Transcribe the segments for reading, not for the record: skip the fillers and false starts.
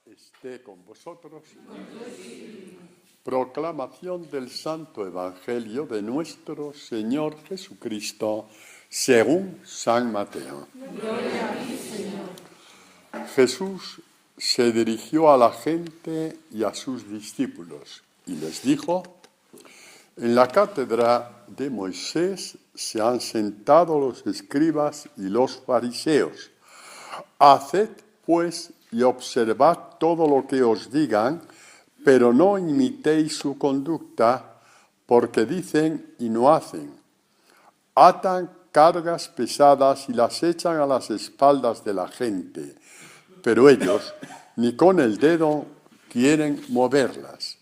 esté con vosotros. Proclamación del Santo Evangelio de nuestro Señor Jesucristo, según San Mateo. Gloria a ti, Señor. Jesús se dirigió a la gente y a sus discípulos y les dijo: en la cátedra de Moisés se han sentado los escribas y los fariseos. Haced, pues, y observad todo lo que os digan, pero no imitéis su conducta, porque dicen y no hacen. Atan cargas pesadas y las echan a las espaldas de la gente, pero ellos ni con el dedo quieren moverlas.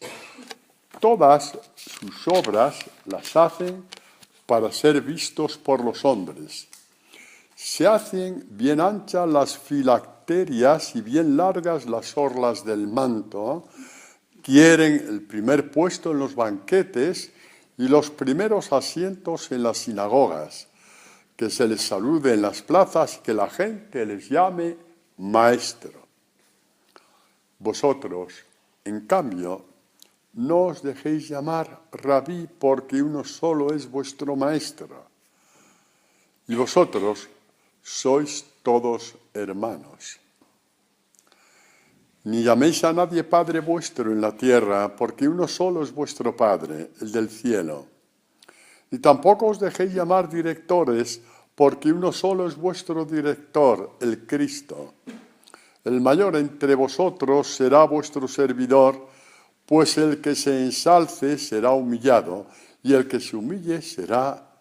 Todas sus obras las hacen para ser vistos por los hombres. Se hacen bien anchas las filacterias y bien largas las orlas del manto. Quieren el primer puesto en los banquetes y los primeros asientos en las sinagogas, que se les salude en las plazas y que la gente les llame maestro. Vosotros, en cambio, no os dejéis llamar rabí, porque uno solo es vuestro maestro. Y vosotros sois todos hermanos. Ni llaméis a nadie Padre vuestro en la tierra, porque uno solo es vuestro Padre, el del cielo. Ni tampoco os dejéis llamar directores, porque uno solo es vuestro director, el Cristo. El mayor entre vosotros será vuestro servidor, pues el que se ensalce será humillado, y el que se humille será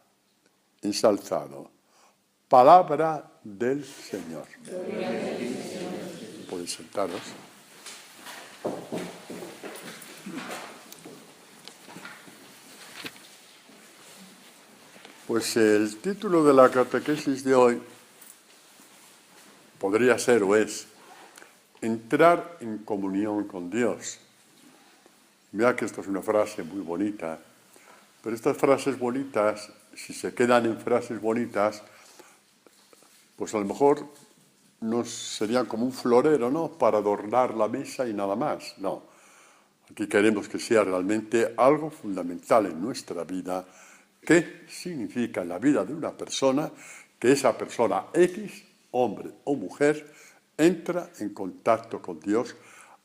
ensalzado. Palabra del Señor. Podéis sentaros. Pues el título de la catequesis de hoy podría ser o es entrar en comunión con Dios. Mira que esto es una frase muy bonita, pero estas frases bonitas, si se quedan en frases bonitas, pues a lo mejor no serían como un florero, ¿no?, para adornar la mesa y nada más. No, aquí queremos que sea realmente algo fundamental en nuestra vida. ¿Qué significa en la vida de una persona que esa persona X, hombre o mujer, entra en contacto con Dios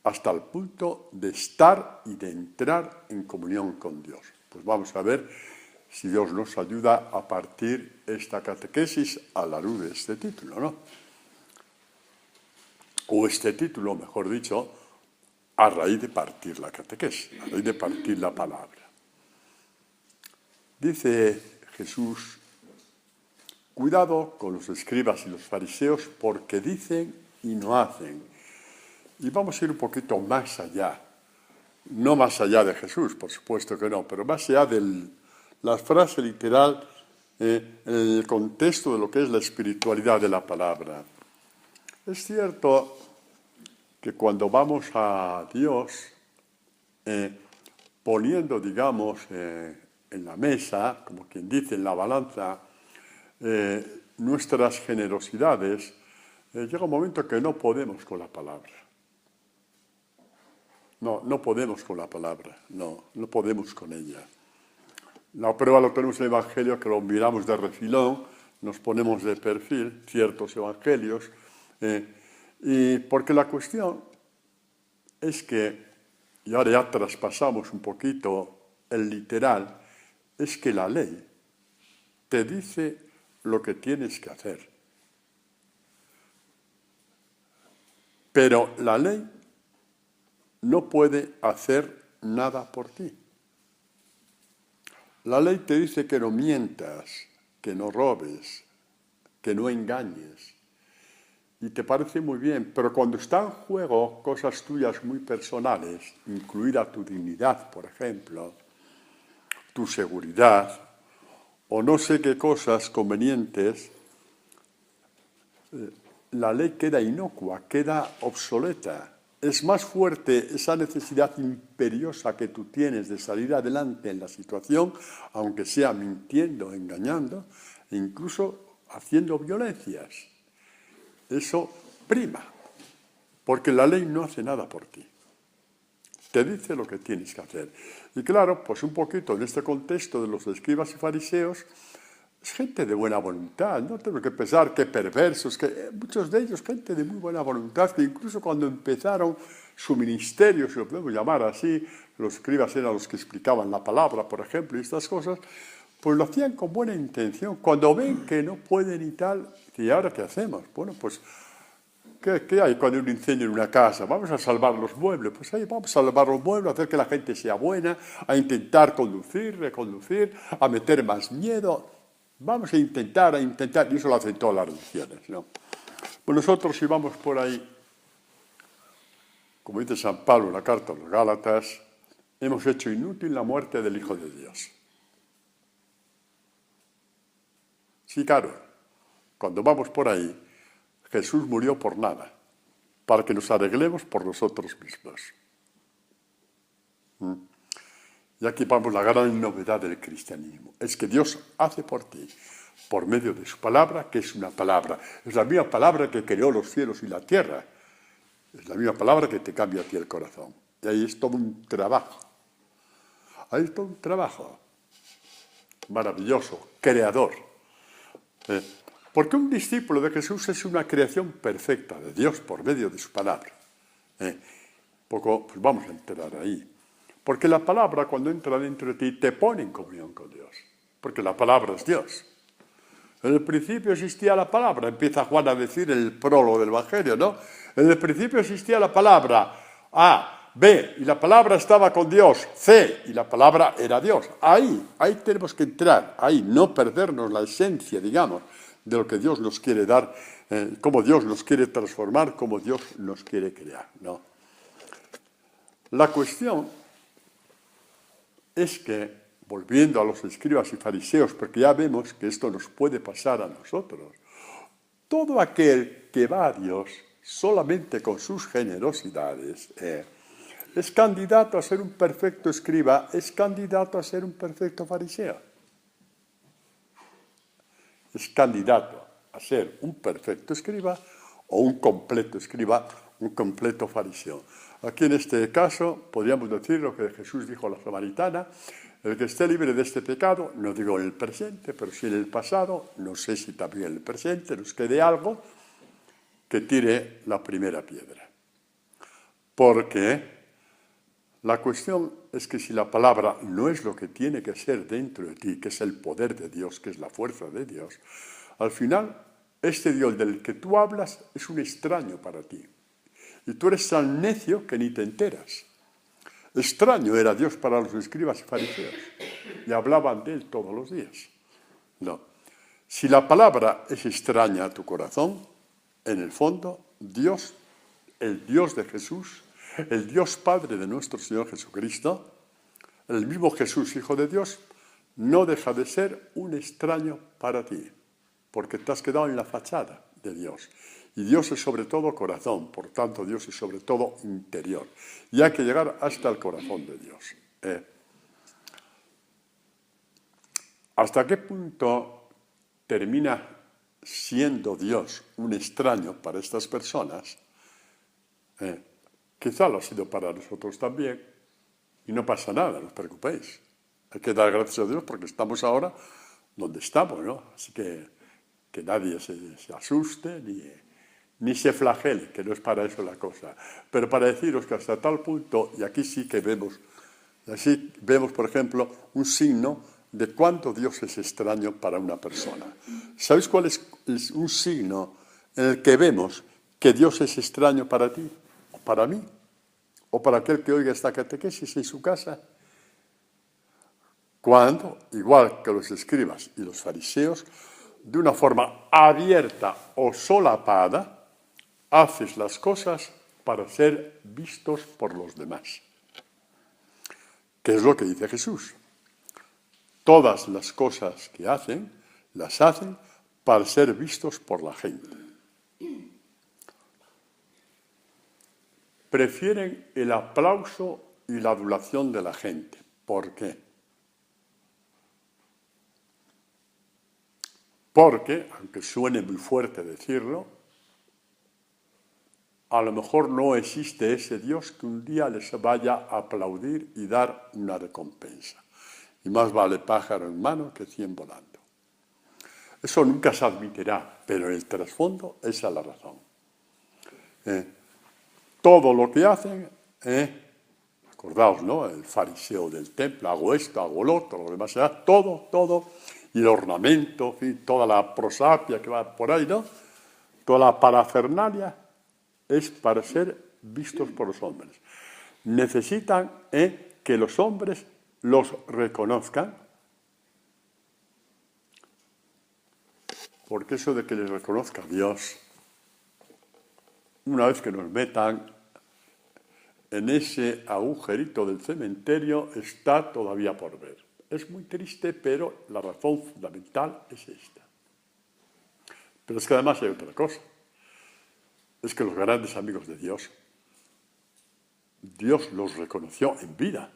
hasta el punto de estar y de entrar en comunión con Dios? Pues vamos a ver si Dios nos ayuda a partir esta catequesis a la luz de este título, ¿no? O este título, mejor dicho, a raíz de partir la catequesis, a raíz de partir la palabra. Dice Jesús: cuidado con los escribas y los fariseos, porque dicen y no hacen. Y vamos a ir un poquito más allá. No más allá de Jesús, por supuesto que no, pero más allá de la frase literal, en el contexto de lo que es la espiritualidad de la palabra. Es cierto que cuando vamos a Dios, poniendo, digamos, en la mesa, como quien dice, en la balanza, nuestras generosidades, llega un momento que no podemos con la palabra. No podemos con la palabra, no podemos con ella. La prueba lo tenemos en el Evangelio, que lo miramos de refilón, nos ponemos de perfil ciertos evangelios, y porque la cuestión es que, y ahora ya traspasamos un poquito el literal, es que la ley te dice lo que tienes que hacer. Pero la ley no puede hacer nada por ti. La ley te dice que no mientas, que no robes, que no engañes. Y te parece muy bien, pero cuando están en juego cosas tuyas muy personales, incluida tu dignidad, por ejemplo, tu seguridad, o no sé qué cosas convenientes, la ley queda inocua, queda obsoleta. Es más fuerte esa necesidad imperiosa que tú tienes de salir adelante en la situación, aunque sea mintiendo, engañando, e incluso haciendo violencias. Eso prima. porque la ley no hace nada por ti. Te dice lo que tienes que hacer. Y claro, pues un poquito en este contexto de los escribas y fariseos, es gente de buena voluntad, no tengo que pensar que perversos, que muchos de ellos gente de muy buena voluntad, que incluso cuando empezaron su ministerio, si lo podemos llamar así, los escribas eran los que explicaban la palabra, por ejemplo, y estas cosas, pues lo hacían con buena intención. Cuando ven que no pueden y tal, ¿y ahora qué hacemos? Bueno, pues ¿qué hay cuando hay un incendio en una casa? Vamos a salvar los muebles. Pues ahí vamos a salvar los muebles, a hacer que la gente sea buena, a intentar conducir, reconducir, a meter más miedo. Vamos a intentar, y eso lo hacen todas las religiones, ¿no? Pues nosotros si vamos por ahí, como dice San Pablo en la carta a los Gálatas, hemos hecho inútil la muerte del Hijo de Dios. Sí, claro, cuando vamos por ahí, Jesús murió por nada, para que nos arreglemos por nosotros mismos. Y aquí vamos la gran novedad del cristianismo. Es que Dios hace por ti, por medio de su palabra, que es una palabra. Es la misma palabra que creó los cielos y la tierra. Es la misma palabra que te cambia a ti el corazón. Y ahí es todo un trabajo. Ahí es todo un trabajo maravilloso, creador. Porque un discípulo de Jesús es una creación perfecta de Dios por medio de su palabra. Poco, pues vamos a entrar ahí. Porque la palabra, cuando entra dentro de ti, te pone en comunión con Dios. Porque la palabra es Dios. En el principio existía la palabra, empieza Juan a decir el prólogo del Evangelio, ¿no? En el principio existía la palabra A, B, y la palabra estaba con Dios, C, y la palabra era Dios. Ahí tenemos que entrar, ahí, no perdernos la esencia, digamos, de lo que Dios nos quiere dar, cómo Dios nos quiere transformar, cómo Dios nos quiere crear, ¿no? La cuestión es que, volviendo a los escribas y fariseos, porque ya vemos que esto nos puede pasar a nosotros, todo aquel que va a Dios solamente con sus generosidades es candidato a ser un perfecto escriba, es candidato a ser un perfecto fariseo. Es candidato a ser un perfecto escriba o un completo escriba, un completo fariseo. Aquí en este caso podríamos decir lo que Jesús dijo a la samaritana: el que esté libre de este pecado, no digo en el presente, pero sí en el pasado, no sé si también en el presente nos quede algo, que tire la primera piedra. Porque la cuestión es que si la palabra no es lo que tiene que ser dentro de ti, que es el poder de Dios, que es la fuerza de Dios, al final este Dios del que tú hablas es un extraño para ti. Y tú eres tan necio que ni te enteras. Extraño era Dios para los escribas y fariseos. Y hablaban de él todos los días. No. Si la palabra es extraña a tu corazón, en el fondo, Dios, el Dios de Jesús, el Dios Padre de nuestro Señor Jesucristo, el mismo Jesús, Hijo de Dios, no deja de ser un extraño para ti, porque te has quedado en la fachada de Dios. Y Dios es sobre todo corazón, por tanto Dios es sobre todo interior. Y hay que llegar hasta el corazón de Dios. ¿Hasta qué punto termina siendo Dios un extraño para estas personas? Quizá lo ha sido para nosotros también, y no pasa nada, no os preocupéis. Hay que dar gracias a Dios porque estamos ahora donde estamos, ¿no? Así que nadie se asuste ni se flagele, que no es para eso la cosa. Pero para deciros que hasta tal punto, y aquí sí que vemos, por ejemplo, un signo de cuánto Dios es extraño para una persona. ¿Sabéis cuál es un signo en el que vemos que Dios es extraño para ti, o para mí, o para aquel que oiga esta catequesis en su casa? Cuando, igual que los escribas y los fariseos, de una forma abierta o solapada, haces las cosas para ser vistos por los demás. ¿Qué es lo que dice Jesús? Todas las cosas que hacen, las hacen para ser vistos por la gente. Prefieren el aplauso y la adulación de la gente. ¿Por qué? Porque, aunque suene muy fuerte decirlo, a lo mejor no existe ese Dios que un día les vaya a aplaudir y dar una recompensa. Y más vale pájaro en mano que 100 volando. Eso nunca se admitirá, pero en el trasfondo esa es la razón. Todo lo que hacen, acordaos, ¿no? El fariseo del templo, hago esto, hago lo otro, lo demás será todo, y el ornamento, en fin, toda la prosapia que va por ahí, ¿no? Toda la parafernalia es para ser vistos por los hombres. Necesitan que los hombres los reconozcan, porque eso de que les reconozca Dios, una vez que nos metan en ese agujerito del cementerio, está todavía por ver. Es muy triste, pero la razón fundamental es esta. Pero es que además hay otra cosa. Es que los grandes amigos de Dios, Dios los reconoció en vida.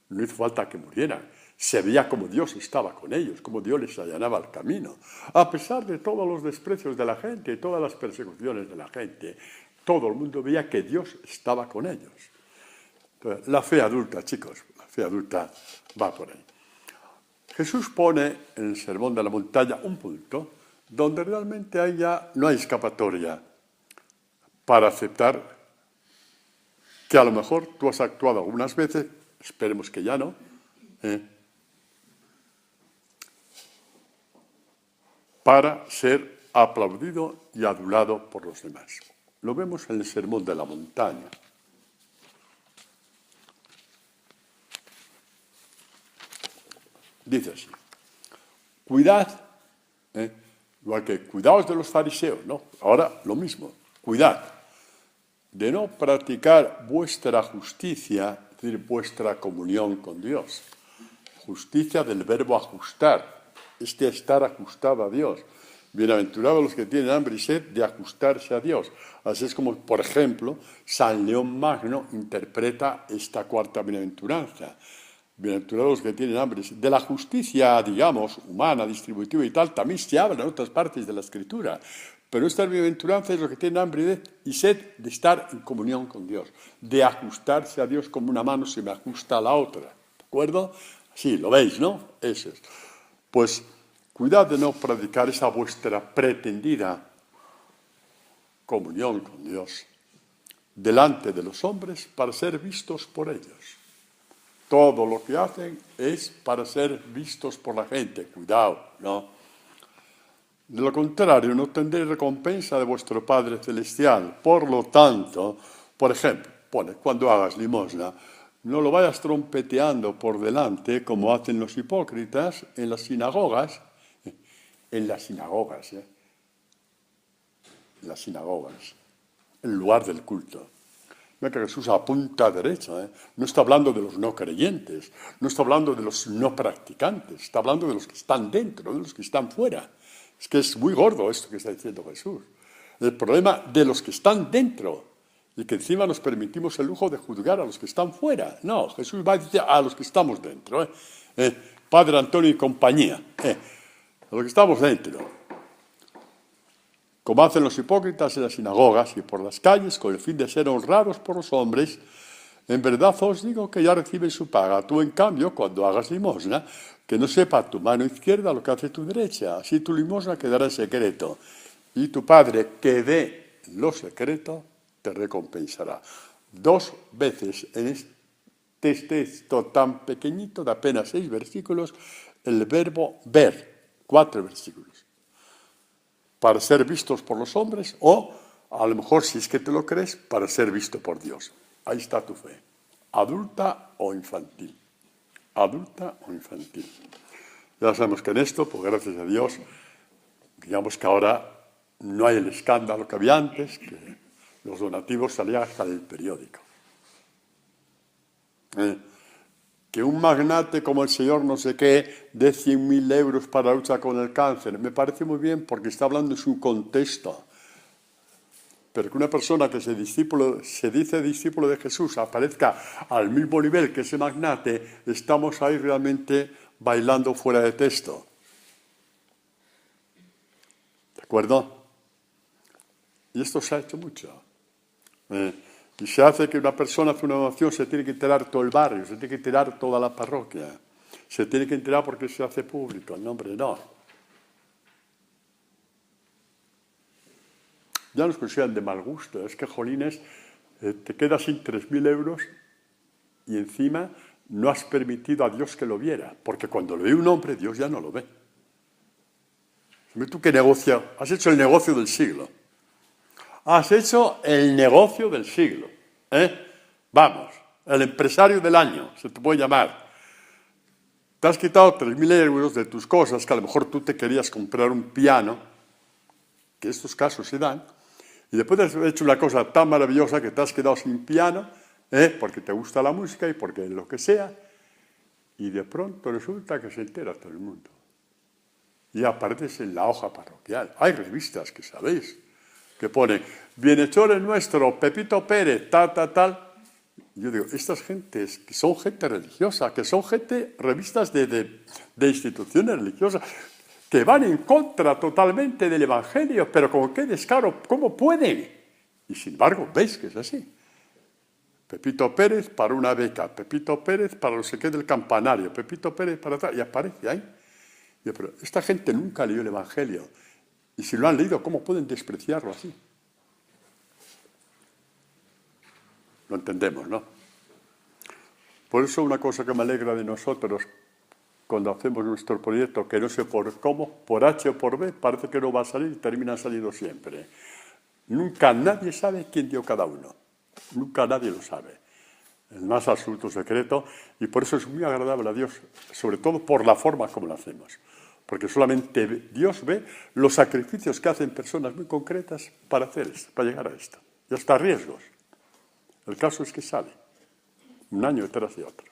No hizo falta que murieran. Se veía como Dios estaba con ellos, como Dios les allanaba el camino. A pesar de todos los desprecios de la gente y todas las persecuciones de la gente, todo el mundo veía que Dios estaba con ellos. Entonces, la fe adulta, chicos, la fe adulta va por ahí. Jesús pone en el Sermón de la Montaña un punto donde realmente ahí ya no hay escapatoria para aceptar que a lo mejor tú has actuado algunas veces, esperemos que ya no, para ser aplaudido y adulado por los demás. Lo vemos en el Sermón de la Montaña. Dice así: cuidad, igual que cuidaos de los fariseos, ¿no? Ahora lo mismo, cuidad de no practicar vuestra justicia, es decir, vuestra comunión con Dios. Justicia del verbo ajustar, estar ajustado a Dios. Bienaventurados los que tienen hambre y sed de ajustarse a Dios. Así es como, por ejemplo, San León Magno interpreta esta cuarta bienaventuranza. Bienaventurados los que tienen hambre y sed. De la justicia, digamos, humana, distributiva y tal, también se habla en otras partes de la Escritura. Pero esta bienaventuranza es los que tienen hambre y sed de estar en comunión con Dios, de ajustarse a Dios como una mano se me ajusta a la otra. ¿De acuerdo? Sí, lo veis, ¿no? Eso es. Pues cuidad de no predicar esa vuestra pretendida comunión con Dios delante de los hombres para ser vistos por ellos. Todo lo que hacen es para ser vistos por la gente. Cuidado, ¿no? De lo contrario, no tendréis recompensa de vuestro Padre Celestial. Por lo tanto, por ejemplo, cuando hagas limosna, no lo vayas trompeteando por delante como hacen los hipócritas en las sinagogas. En las sinagogas, en lugar del culto. Mira que Jesús apunta a derecha, no está hablando de los no creyentes, no está hablando de los no practicantes, está hablando de los que están dentro, de los que están fuera. Es que es muy gordo esto que está diciendo Jesús. El problema de los que están dentro y que encima nos permitimos el lujo de juzgar a los que están fuera. No, Jesús va a decir a los que estamos dentro. Padre Antonio y compañía. A los que estamos dentro. Como hacen los hipócritas en las sinagogas y por las calles con el fin de ser honrados por los hombres, en verdad os digo que ya reciben su paga. Tú, en cambio, cuando hagas limosna, que no sepa tu mano izquierda lo que hace tu derecha. Así tu limosna quedará en secreto. Y tu Padre, que ve lo secreto, te recompensará. 2 veces en este texto tan pequeñito de apenas 6 versículos, el verbo ver, 4 versículos. Para ser vistos por los hombres o, a lo mejor, si es que te lo crees, para ser visto por Dios. Ahí está tu fe, adulta o infantil. Adulta o infantil. Ya sabemos que en esto, pues gracias a Dios, digamos que ahora no hay el escándalo que había antes, que los donativos salían hasta en el periódico. Que un magnate como el señor no sé qué dé 100.000 euros para la lucha con el cáncer, me parece muy bien porque está hablando en su contexto. Pero que una persona que se dice discípulo de Jesús aparezca al mismo nivel que ese magnate, estamos ahí realmente bailando fuera de texto. ¿De acuerdo? Y esto se ha hecho mucho. Y se hace que una persona hace una donación, se tiene que enterar todo el barrio, se tiene que enterar toda la parroquia, se tiene que enterar porque se hace público. No, hombre, no. Ya nos consideran de mal gusto. Es que, jolines, te quedas sin 3.000 euros y encima no has permitido a Dios que lo viera. Porque cuando lo ve un hombre, Dios ya no lo ve. ¿Tú qué negocio? Has hecho el negocio del siglo. Has hecho el negocio del siglo. Vamos, el empresario del año, se te puede llamar. Te has quitado 3.000 euros de tus cosas, que a lo mejor tú te querías comprar un piano, que estos casos se dan, y después has hecho una cosa tan maravillosa que te has quedado sin piano, porque te gusta la música y porque lo que sea, y de pronto resulta que se entera todo el mundo. Y apareces en la hoja parroquial. Hay revistas que sabéis, que pone bienhechores nuestro, Pepito Pérez, tal. Y yo digo, estas gentes, que son gente religiosa, que son gente, revistas de instituciones religiosas, que van en contra totalmente del Evangelio, pero con qué descaro, ¿cómo pueden? Y sin embargo, veis que es así. Pepito Pérez para una beca, Pepito Pérez para no sé qué del campanario, Pepito Pérez para tal, y aparece ahí. Y yo, pero esta gente nunca leyó el Evangelio. Y si lo han leído, ¿cómo pueden despreciarlo así? Lo entendemos, ¿no? Por eso una cosa que me alegra de nosotros cuando hacemos nuestro proyecto, que no sé por cómo, por H o por B, parece que no va a salir y termina saliendo siempre. Nunca nadie sabe quién dio cada uno. Nunca nadie lo sabe. El más absoluto secreto, y por eso es muy agradable a Dios, sobre todo por la forma como lo hacemos. Porque solamente Dios ve los sacrificios que hacen personas muy concretas para hacer esto, para llegar a esto. Y hasta riesgos. El caso es que sale, un año detrás de otro.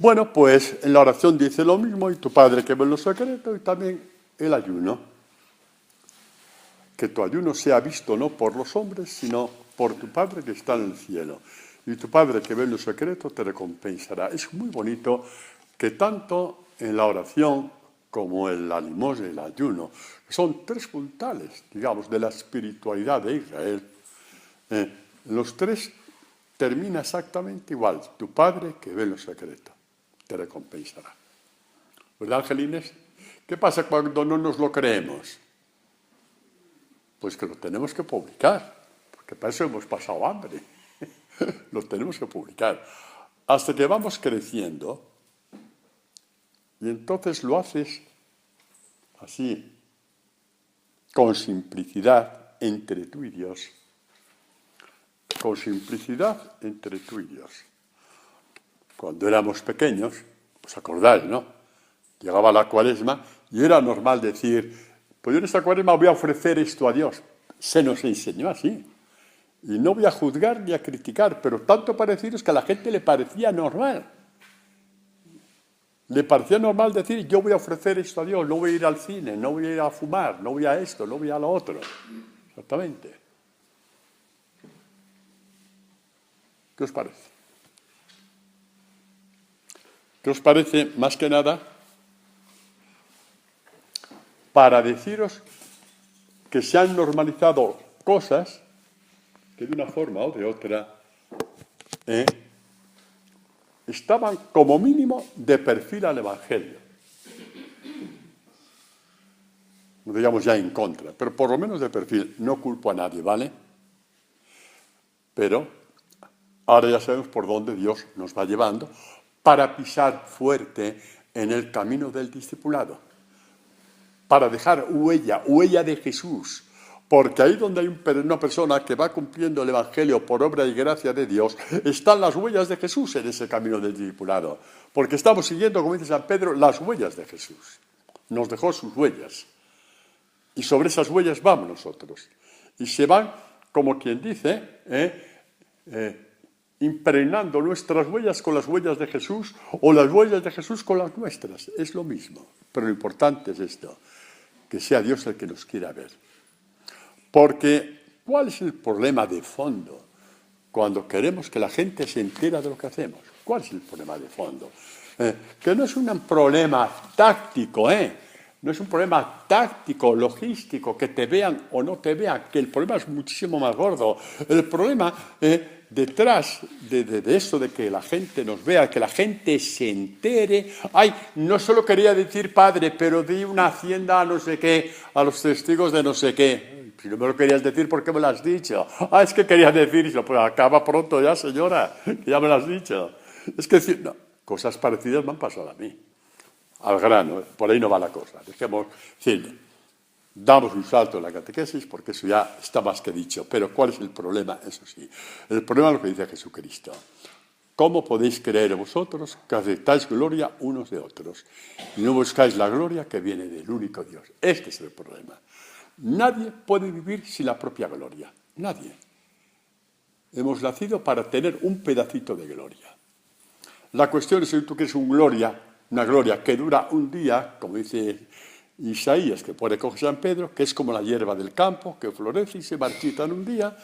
Bueno, pues en la oración dice lo mismo, y tu Padre que ve en lo secreto, y también el ayuno. Que tu ayuno sea visto no por los hombres, sino por tu Padre que está en el cielo. Y tu Padre que ve en lo secreto te recompensará. Es muy bonito que tanto en la oración como en la limosna y el ayuno, son tres puntales, digamos, de la espiritualidad de Israel. Los tres termina exactamente igual. Tu Padre que ve en lo secreto te recompensará. ¿Verdad, Angelines? ¿Qué pasa cuando no nos lo creemos? Pues que lo tenemos que publicar, porque para eso hemos pasado hambre. Lo tenemos que publicar. Hasta que vamos creciendo, y entonces lo haces así, con simplicidad entre tú y Dios. Con simplicidad entre tú y Dios. Cuando éramos pequeños, os acordáis, ¿no? Llegaba la Cuaresma y era normal decir, pues yo en esta Cuaresma voy a ofrecer esto a Dios. Se nos enseñó así. Y no voy a juzgar ni a criticar, pero tanto para deciros que a la gente le parecía normal. Le parecía normal decir, yo voy a ofrecer esto a Dios, no voy a ir al cine, no voy a ir a fumar, no voy a esto, no voy a lo otro. Exactamente. ¿Qué os parece? ¿Qué os parece, más que nada, para deciros que se han normalizado cosas que de una forma o de otra estaban como mínimo de perfil al Evangelio? No digamos ya en contra, pero por lo menos de perfil. No culpo a nadie, ¿vale? Pero ahora ya sabemos por dónde Dios nos va llevando para pisar fuerte en el camino del discipulado, para dejar huella de Jesús, porque ahí donde hay una persona que va cumpliendo el Evangelio por obra y gracia de Dios, están las huellas de Jesús en ese camino del discipulado, porque estamos siguiendo, como dice San Pedro, las huellas de Jesús. Nos dejó sus huellas, y sobre esas huellas vamos nosotros, y se van, como quien dice, impregnando nuestras huellas con las huellas de Jesús o las huellas de Jesús con las nuestras. Es lo mismo, pero lo importante es esto, que sea Dios el que nos quiera ver. Porque, ¿cuál es el problema de fondo cuando queremos que la gente se entera de lo que hacemos? ¿Cuál es el problema de fondo? Que no es un problema táctico, No es un problema táctico, logístico, que te vean o no te vean, que el problema es muchísimo más gordo. El problema detrás de eso, de que la gente nos vea, que la gente se entere. Ay, no solo quería decir padre, pero di una hacienda a no sé qué, a los testigos de no sé qué. Si no me lo querías decir, ¿por qué me lo has dicho? Ah, es que querías decirlo. Pues acaba pronto ya, señora, que ya me lo has dicho. Es que decir, no, cosas parecidas me han pasado a mí. Al grano, por ahí no va la cosa. Dejemos, damos un salto en la catequesis porque eso ya está más que dicho. Pero ¿cuál es el problema? Eso sí, el problema es lo que dice Jesucristo. ¿Cómo podéis creer vosotros que aceptáis gloria unos de otros y no buscáis la gloria que viene del único Dios? Este es el problema. Nadie puede vivir sin la propia gloria. Nadie. Hemos nacido para tener un pedacito de gloria. La cuestión es si tú quieres una gloria que dura un día, como dice Isaías, que pone con San Pedro, que es como la hierba del campo, que florece y se marchita en un día,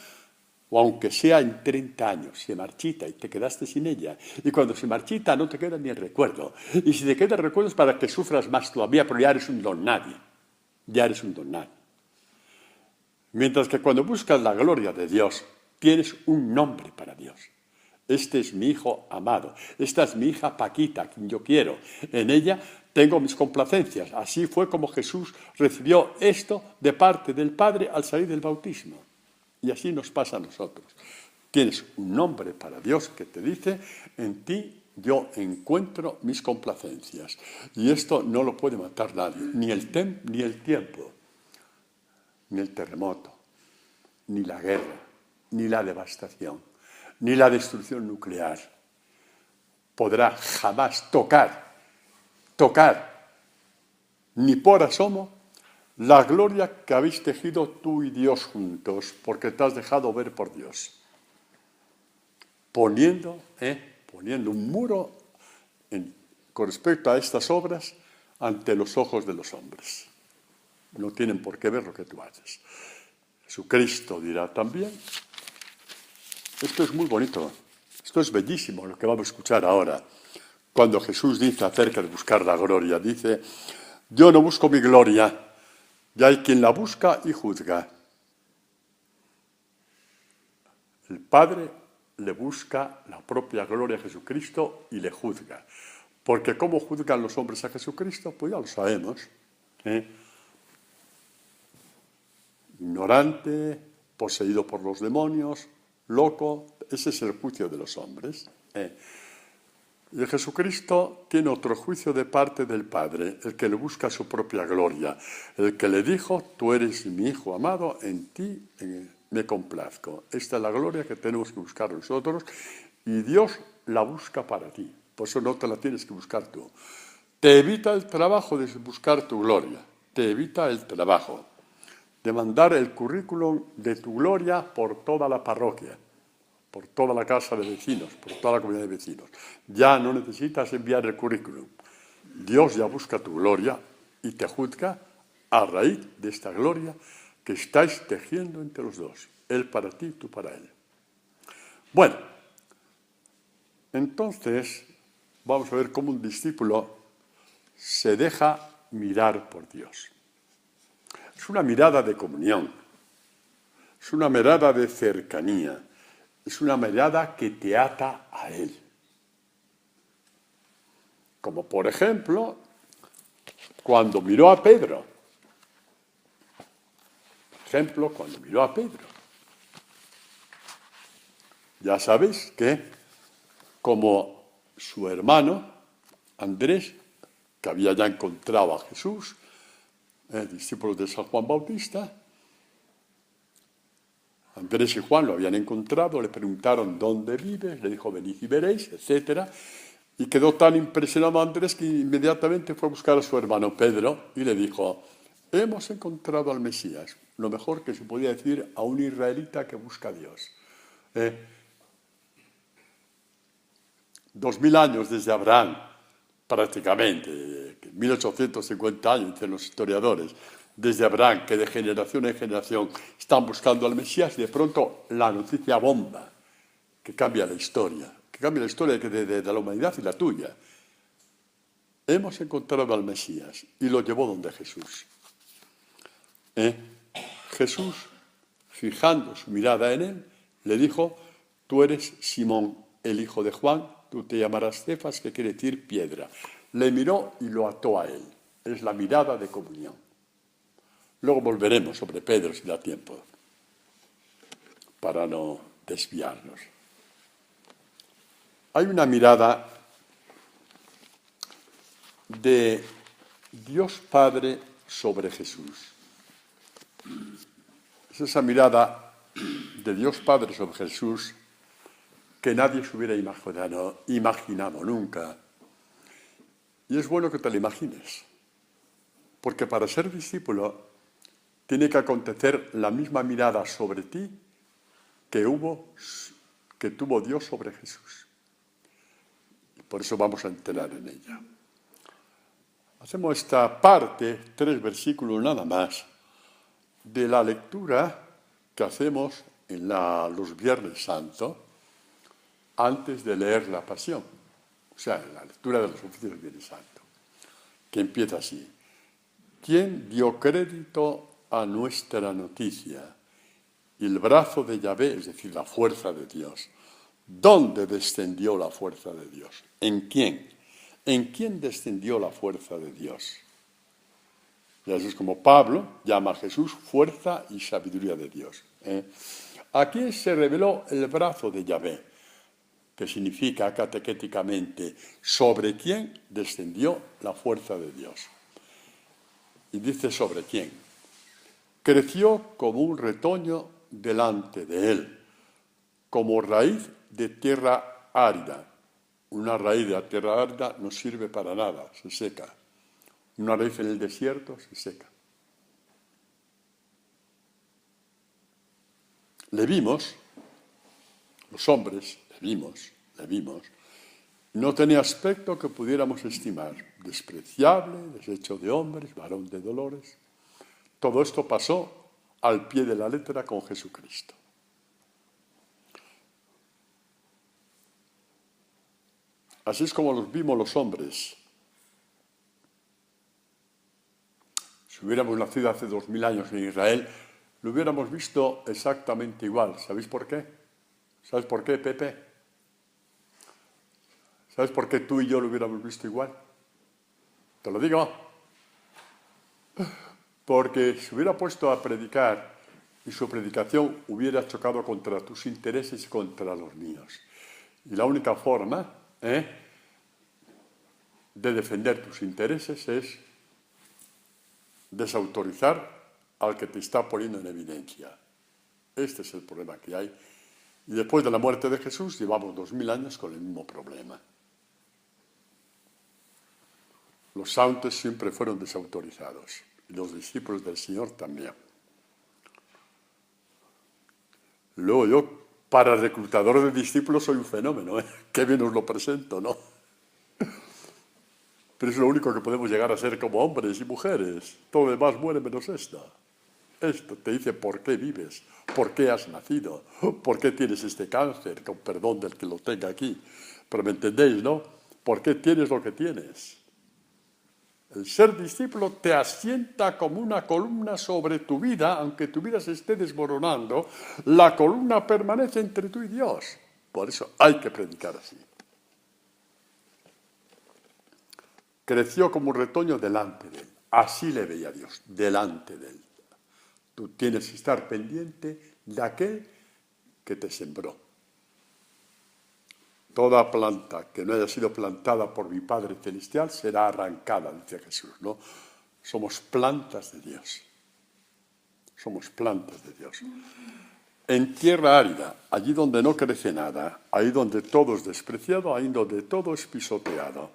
o aunque sea en 30 años, se marchita y te quedaste sin ella. Y cuando se marchita no te queda ni el recuerdo. Y si te queda el recuerdo es para que sufras más todavía, pero ya eres un don nadie. Ya eres un don nadie. Mientras que cuando buscas la gloria de Dios, tienes un nombre para Dios. Este es mi hijo amado. Esta es mi hija Paquita, a quien yo quiero. En ella tengo mis complacencias. Así fue como Jesús recibió esto de parte del Padre al salir del bautismo. Y así nos pasa a nosotros. Tienes un nombre para Dios que te dice, en ti yo encuentro mis complacencias. Y esto no lo puede matar nadie, ni el tiempo, ni el terremoto, ni la guerra, ni la devastación, ni la destrucción nuclear podrá jamás tocar, ni por asomo, la gloria que habéis tejido tú y Dios juntos, porque te has dejado ver por Dios. Poniendo un muro con respecto a estas obras ante los ojos de los hombres. No tienen por qué ver lo que tú haces. Jesucristo dirá también. Esto es muy bonito, esto es bellísimo lo que vamos a escuchar ahora. Cuando Jesús dice acerca de buscar la gloria, dice, yo no busco mi gloria, y hay quien la busca y juzga. El Padre le busca la propia gloria a Jesucristo y le juzga. Porque ¿cómo juzgan los hombres a Jesucristo? Pues ya lo sabemos. Ignorante, poseído por los demonios, loco, ese es el juicio de los hombres. Y Jesucristo tiene otro juicio de parte del Padre, el que le busca su propia gloria, el que le dijo, tú eres mi Hijo amado, en ti me complazco. Esta es la gloria que tenemos que buscar nosotros y Dios la busca para ti, por eso no te la tienes que buscar tú. Te evita el trabajo de buscar tu gloria, te evita el trabajo de mandar el currículum de tu gloria por toda la parroquia, por toda la casa de vecinos, por toda la comunidad de vecinos. Ya no necesitas enviar el currículum. Dios ya busca tu gloria y te juzga a raíz de esta gloria que estáis tejiendo entre los dos. Él para ti, tú para él. Bueno, entonces vamos a ver cómo un discípulo se deja mirar por Dios. Es una mirada de comunión, es una mirada de cercanía, es una mirada que te ata a Él. Como por ejemplo, cuando miró a Pedro. Ya sabéis que como su hermano Andrés, que había ya encontrado a Jesús, discípulos de San Juan Bautista, Andrés y Juan lo habían encontrado, le preguntaron dónde vives, le dijo venid y veréis, etc. Y quedó tan impresionado Andrés que inmediatamente fue a buscar a su hermano Pedro y le dijo, hemos encontrado al Mesías, lo mejor que se podía decir a un israelita que busca a Dios. 2000 años desde Abraham, prácticamente, 1850 años, dicen los historiadores, desde Abraham, que de generación en generación están buscando al Mesías, y de pronto la noticia bomba, que cambia la historia de la humanidad y la tuya. hemos encontrado al Mesías, y lo llevó donde Jesús. Jesús, fijando su mirada en él, le dijo: tú eres Simón, el hijo de Juan, tú te llamarás Cefas, que quiere decir piedra. Le miró y lo ató a él. Es la mirada de comunión. Luego volveremos sobre Pedro si da tiempo, para no desviarnos. Hay una mirada de Dios Padre sobre Jesús. Es esa mirada de Dios Padre sobre Jesús que nadie se hubiera imaginado nunca. Y es bueno que te lo imagines, porque para ser discípulo tiene que acontecer la misma mirada sobre ti que tuvo Dios sobre Jesús. Y por eso vamos a entrar en ella. Hacemos esta parte, 3 versículos nada más, de la lectura que hacemos en los Viernes Santos antes de leer la Pasión. O sea, la lectura de los oficios del Viernes Santo, que empieza así: ¿quién dio crédito a nuestra noticia? Y el brazo de Yahvé, es decir, la fuerza de Dios. ¿Dónde descendió la fuerza de Dios? ¿En quién? ¿En quién descendió la fuerza de Dios? Y así es como Pablo llama a Jesús fuerza y sabiduría de Dios. ¿A quién se reveló el brazo de Yahvé? Que significa catequéticamente sobre quién descendió la fuerza de Dios. Y dice sobre quién. Creció como un retoño delante de él, como raíz de tierra árida. Una raíz de la tierra árida no sirve para nada, se seca. Una raíz en el desierto se seca. Le vimos, los hombres, le vimos. No tenía aspecto que pudiéramos estimar. Despreciable, deshecho de hombres, varón de dolores. Todo esto pasó al pie de la letra con Jesucristo. Así es como los vimos los hombres. Si hubiéramos nacido hace 2000 años en Israel, lo hubiéramos visto exactamente igual. ¿Sabéis por qué? ¿Sabes por qué, Pepe? ¿Sabes por qué tú y yo lo hubiéramos visto igual? Te lo digo. Porque se hubiera puesto a predicar y su predicación hubiera chocado contra tus intereses y contra los míos. Y la única forma de defender tus intereses es desautorizar al que te está poniendo en evidencia. Este es el problema que hay. Y después de la muerte de Jesús llevamos 2000 años con el mismo problema. Los santos siempre fueron desautorizados y los discípulos del Señor también. Luego yo, para reclutador de discípulos, soy un fenómeno, Qué bien os lo presento, ¿no? Pero es lo único que podemos llegar a ser como hombres y mujeres. Todo lo demás muere menos esto. Esto te dice por qué vives, por qué has nacido, por qué tienes este cáncer, con perdón del que lo tenga aquí. Pero me entendéis, ¿no? ¿Por qué tienes lo que tienes? El ser discípulo te asienta como una columna sobre tu vida, aunque tu vida se esté desmoronando, la columna permanece entre tú y Dios. Por eso hay que predicar así. Creció como un retoño delante de él. Así le veía Dios, delante de él. Tú tienes que estar pendiente de aquel que te sembró. Toda planta que no haya sido plantada por mi Padre Celestial será arrancada, dice Jesús, ¿no? Somos plantas de Dios. Somos plantas de Dios. En tierra árida, allí donde no crece nada, ahí donde todo es despreciado, ahí donde todo es pisoteado.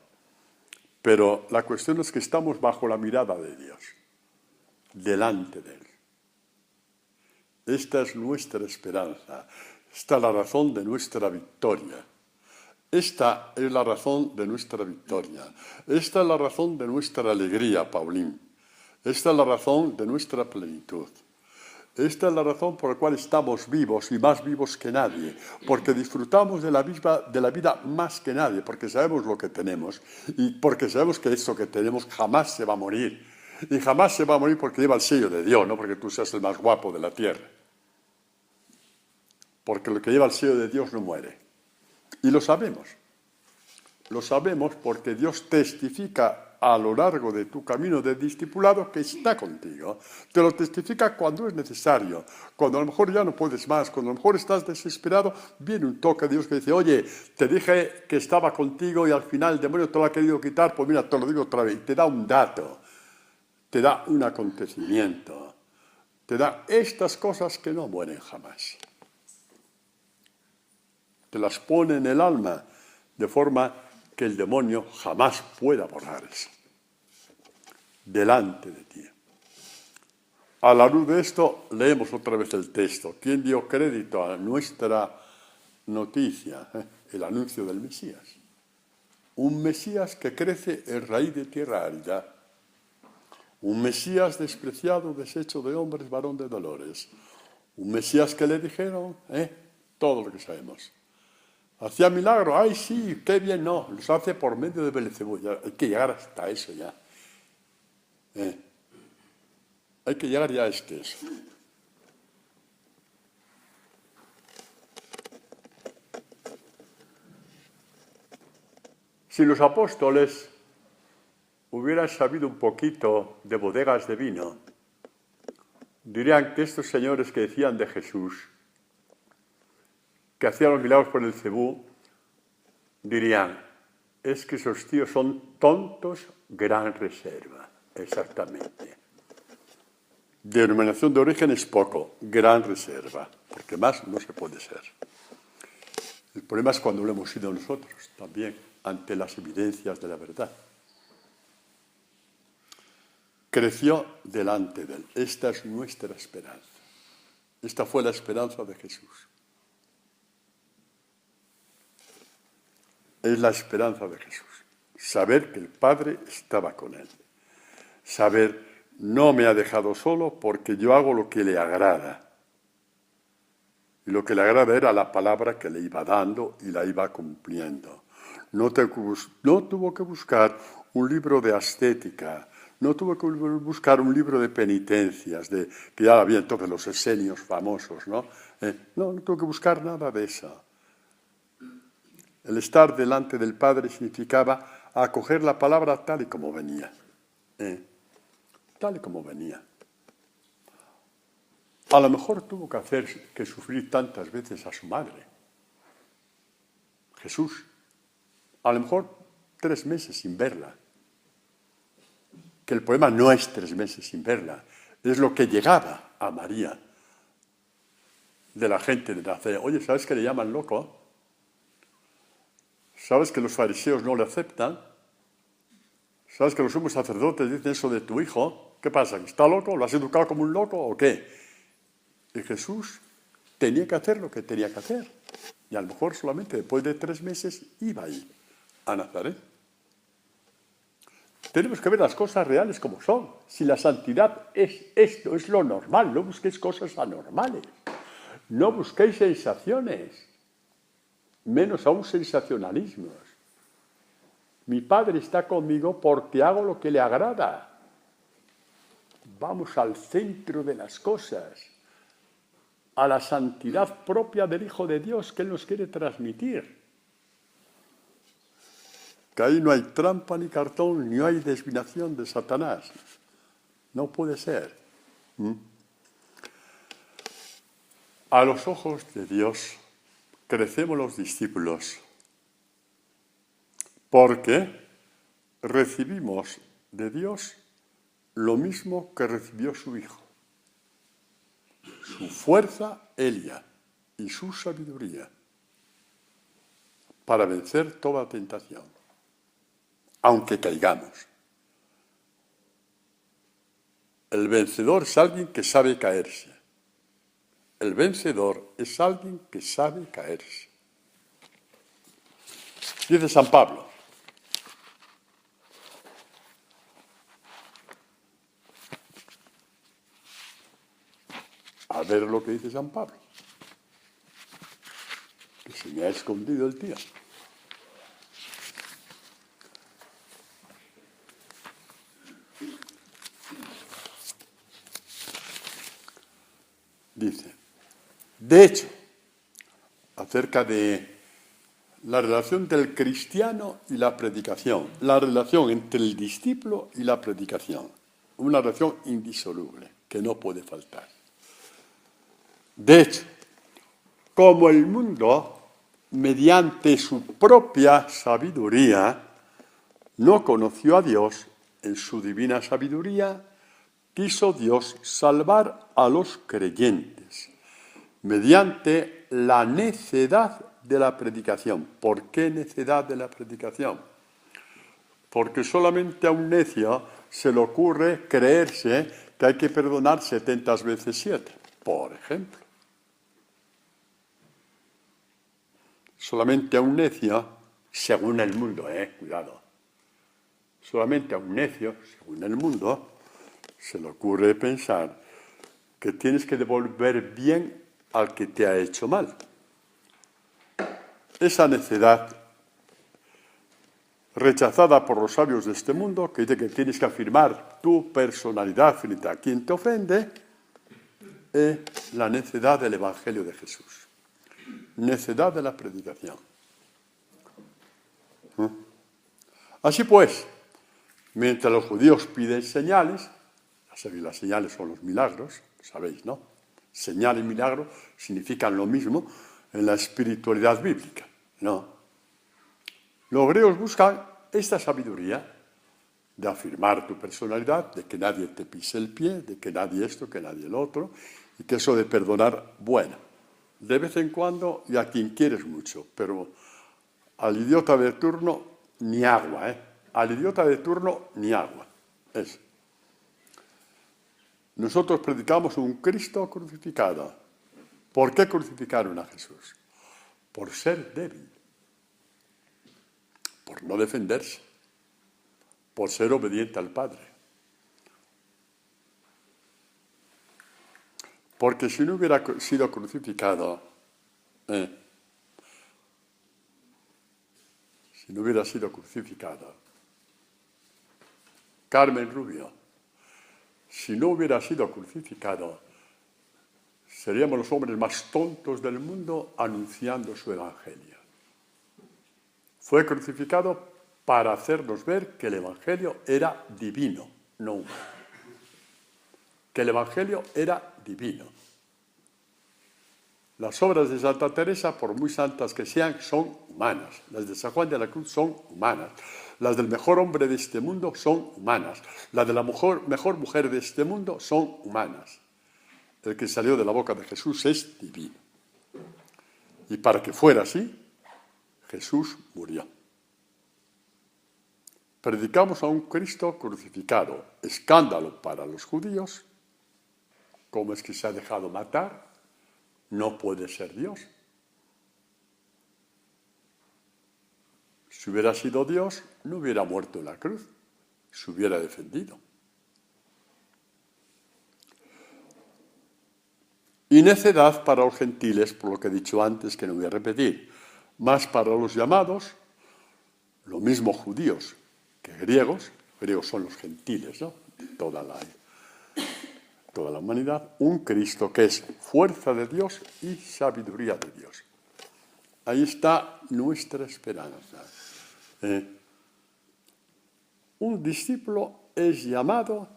Pero la cuestión es que estamos bajo la mirada de Dios, delante de Él. Esta es nuestra esperanza, esta es la razón de nuestra victoria. Esta es la razón de nuestra victoria. Esta es la razón de nuestra alegría, Paulín. Esta es la razón de nuestra plenitud. Esta es la razón por la cual estamos vivos y más vivos que nadie, porque disfrutamos de la vida más que nadie, porque sabemos lo que tenemos y porque sabemos que eso que tenemos jamás se va a morir. Y jamás se va a morir porque lleva el sello de Dios, no porque tú seas el más guapo de la tierra. Porque lo que lleva el sello de Dios no muere. Y lo sabemos. Lo sabemos porque Dios testifica a lo largo de tu camino de discipulado que está contigo. Te lo testifica cuando es necesario, cuando a lo mejor ya no puedes más, cuando a lo mejor estás desesperado, viene un toque de Dios que dice, oye, te dije que estaba contigo y al final el demonio te lo ha querido quitar, pues mira, te lo digo otra vez, y te da un dato, te da un acontecimiento, te da estas cosas que no mueren jamás. Te las pone en el alma de forma que el demonio jamás pueda borrar eso delante de ti. A la luz de esto, leemos otra vez el texto. ¿Quién dio crédito a nuestra noticia? El anuncio del Mesías. Un Mesías que crece en raíz de tierra árida. Un Mesías despreciado, deshecho de hombres, varón de dolores. Un Mesías que le dijeron todo lo que sabemos. Hacía milagros, ay sí, qué bien, no, los hace por medio de Belcebú. Hay que llegar hasta eso ya. Hay que llegar ya a eso. Si los apóstoles hubieran sabido un poquito de bodegas de vino, dirían que estos señores que decían de Jesús, que hacían los milagros por el Cebú, dirían, es que esos tíos son tontos, gran reserva. Exactamente. Denominación de origen es poco, gran reserva, porque más no se puede ser. El problema es cuando lo hemos sido nosotros, también, ante las evidencias de la verdad. Creció delante de él. Esta es nuestra esperanza. Esta fue la esperanza de Jesús. Es la esperanza de Jesús. Saber que el Padre estaba con él. Saber, no me ha dejado solo porque yo hago lo que le agrada. Y lo que le agrada era la palabra que le iba dando y la iba cumpliendo. No tuvo que buscar un libro de ascética, no tuvo que buscar un libro de penitencias, que ya había entonces los esenios famosos, ¿no? No tuvo que buscar nada de eso. El estar delante del Padre significaba acoger la palabra tal y como venía. Tal y como venía. A lo mejor tuvo que sufrir tantas veces a su madre. Jesús. A lo mejor 3 meses sin verla. Que el problema no es 3 meses sin verla. Es lo que llegaba a María de la gente de Nazaret. Oye, ¿sabes que le llaman loco? ¿Sabes que los fariseos no le aceptan? ¿Sabes que los sumos sacerdotes dicen eso de tu hijo? ¿Qué pasa? ¿Está loco? ¿Lo has educado como un loco o qué? Y Jesús tenía que hacer lo que tenía que hacer. Y a lo mejor solamente después de 3 meses iba ahí, a Nazaret. Tenemos que ver las cosas reales como son. Si la santidad es esto, es lo normal, no busquéis cosas anormales. No busquéis sensaciones. Menos aún sensacionalismos. Mi Padre está conmigo porque hago lo que le agrada. Vamos al centro de las cosas, a la santidad propia del Hijo de Dios que Él nos quiere transmitir. Que ahí no hay trampa ni cartón, ni hay desviación de Satanás. No puede ser. A los ojos de Dios crecemos los discípulos porque recibimos de Dios lo mismo que recibió su Hijo. Su fuerza, Elia, y su sabiduría para vencer toda tentación, aunque caigamos. El vencedor es alguien que sabe caerse. El vencedor es alguien que sabe caerse. Dice San Pablo, A ver lo que dice San Pablo. Que se me ha escondido el tío. Dice, de hecho, acerca de la relación del cristiano y la predicación, la relación entre el discípulo y la predicación, una relación indisoluble que no puede faltar. De hecho, como el mundo, mediante su propia sabiduría, no conoció a Dios, en su divina sabiduría, quiso Dios salvar a los creyentes mediante la necedad de la predicación. ¿Por qué necedad de la predicación? Porque solamente a un necio se le ocurre creerse que hay que perdonar 70 veces 7, por ejemplo. Solamente a un necio, según el mundo, cuidado. Solamente a un necio, según el mundo, se le ocurre pensar que tienes que devolver bien al que te ha hecho mal. Esa necedad rechazada por los sabios de este mundo, que dice que tienes que afirmar tu personalidad frente a quien te ofende, es la necedad del Evangelio de Jesús. Necedad de la predicación. Así pues, mientras los judíos piden señales, las señales son los milagros, sabéis, ¿no? Señal y milagro significan lo mismo en la espiritualidad bíblica, ¿no? Los griegos buscan esta sabiduría de afirmar tu personalidad, de que nadie te pise el pie, de que nadie esto, que nadie el otro, y que eso de perdonar, bueno, de vez en cuando y a quien quieres mucho, pero al idiota de turno ni agua, Al idiota de turno ni agua. Eso. Nosotros predicamos un Cristo crucificado. ¿Por qué crucificaron a Jesús? Por ser débil, por no defenderse, por ser obediente al Padre. Porque si no hubiera sido crucificado, Carmen Rubio, si no hubiera sido crucificado, seríamos los hombres más tontos del mundo anunciando su evangelio. Fue crucificado para hacernos ver que el evangelio era divino, no humano. Que el evangelio era divino. Las obras de Santa Teresa, por muy santas que sean, son humanas. Las de San Juan de la Cruz son humanas. Las del mejor hombre de este mundo son humanas. Las de la mejor mujer de este mundo son humanas. El que salió de la boca de Jesús es divino. Y para que fuera así, Jesús murió. Predicamos a un Cristo crucificado. Escándalo para los judíos. ¿Cómo es que se ha dejado matar? No puede ser Dios. Si hubiera sido Dios, no hubiera muerto en la cruz. Se hubiera defendido. Y necedad para los gentiles, por lo que he dicho antes, que no voy a repetir. Más para los llamados, lo mismo judíos que griegos. Griegos son los gentiles, ¿no? Toda la humanidad, un Cristo que es fuerza de Dios y sabiduría de Dios. Ahí está nuestra esperanza. Un discípulo es llamado,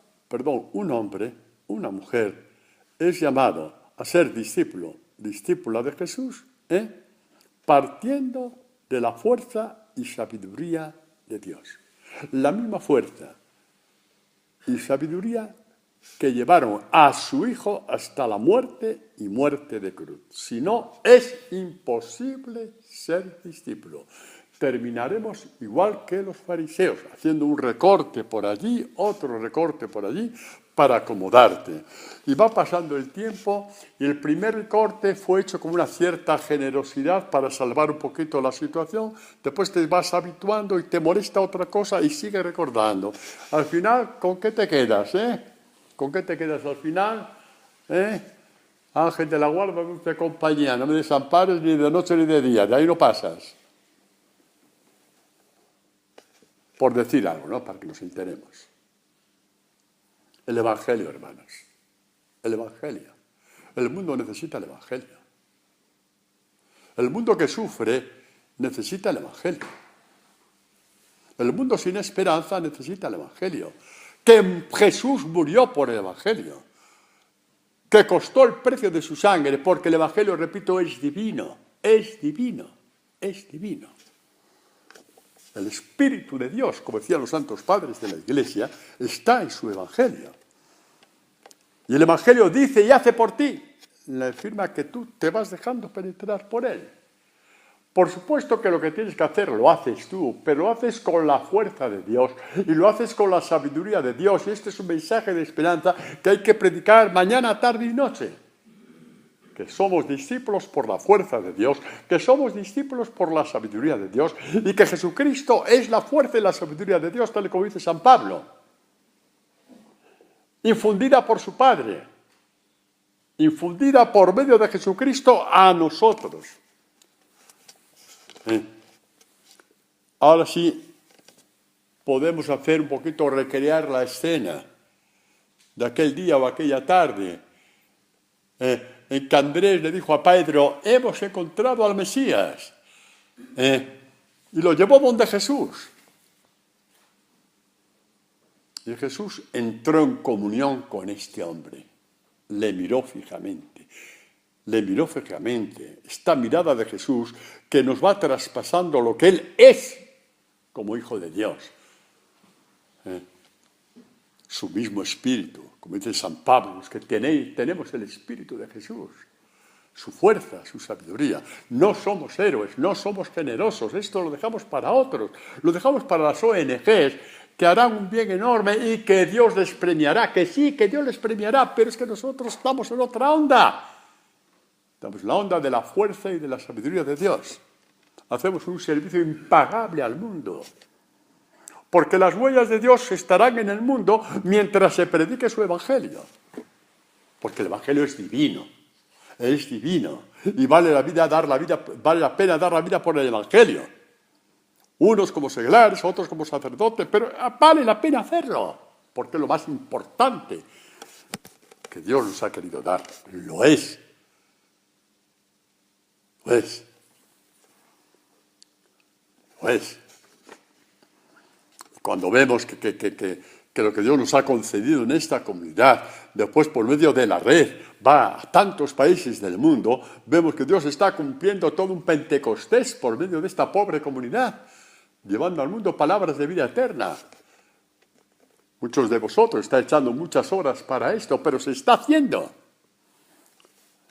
un hombre, una mujer, es llamado a ser discípula de Jesús, partiendo de la fuerza y sabiduría de Dios. La misma fuerza y sabiduría que llevaron a su Hijo hasta la muerte y muerte de cruz. Si no, es imposible ser discípulo. Terminaremos igual que los fariseos, haciendo un recorte por allí, otro recorte por allí, para acomodarte. Y va pasando el tiempo y el primer recorte fue hecho con una cierta generosidad para salvar un poquito la situación. Después te vas habituando y te molesta otra cosa y sigue recordando. Al final, ¿con qué te quedas, ¿Con qué te quedas al final? Ángel de la guarda, dulce compañía, no me desampares ni de noche ni de día, de ahí no pasas. Por decir algo, ¿no? Para que nos enteremos. El Evangelio, hermanos. El Evangelio. El mundo necesita el Evangelio. El mundo que sufre necesita el Evangelio. El mundo sin esperanza necesita el Evangelio. Que Jesús murió por el Evangelio. Que costó el precio de su sangre, porque el Evangelio, repito, es divino. Es divino. Es divino. El Espíritu de Dios, como decían los santos padres de la Iglesia, está en su Evangelio. Y el Evangelio dice y hace por ti. Le afirma que tú te vas dejando penetrar por él. Por supuesto que lo que tienes que hacer lo haces tú, pero lo haces con la fuerza de Dios y lo haces con la sabiduría de Dios. Y este es un mensaje de esperanza que hay que predicar mañana, tarde y noche. Que somos discípulos por la fuerza de Dios, que somos discípulos por la sabiduría de Dios y que Jesucristo es la fuerza y la sabiduría de Dios, tal y como dice San Pablo, infundida por su Padre, infundida por medio de Jesucristo a nosotros. Ahora sí podemos hacer un poquito, recrear la escena de aquel día o aquella tarde en que Andrés le dijo a Pedro: hemos encontrado al Mesías, y lo llevó donde Jesús. Y Jesús entró en comunión con este hombre, le miró fijamente. Le miró fijamente. Esta mirada de Jesús que nos va traspasando lo que Él es como Hijo de Dios. Su mismo espíritu, como dice San Pablo, los que tenemos el espíritu de Jesús. Su fuerza, su sabiduría. No somos héroes, no somos generosos. Esto lo dejamos para otros. Lo dejamos para las ONGs que harán un bien enorme y que Dios les premiará. Que sí, que Dios les premiará, pero es que nosotros estamos en otra onda. Estamos en la onda de la fuerza y de la sabiduría de Dios. Hacemos un servicio impagable al mundo. Porque las huellas de Dios estarán en el mundo mientras se predique su Evangelio. Porque el Evangelio es divino. Es divino. Y vale la pena dar la vida por el Evangelio. Unos como seglares, otros como sacerdotes, pero vale la pena hacerlo. Porque es lo más importante que Dios nos ha querido dar. Lo es. Pues, cuando vemos que lo que Dios nos ha concedido en esta comunidad, después por medio de la red, va a tantos países del mundo, vemos que Dios está cumpliendo todo un Pentecostés por medio de esta pobre comunidad, llevando al mundo palabras de vida eterna. Muchos de vosotros están echando muchas horas para esto, pero se está haciendo.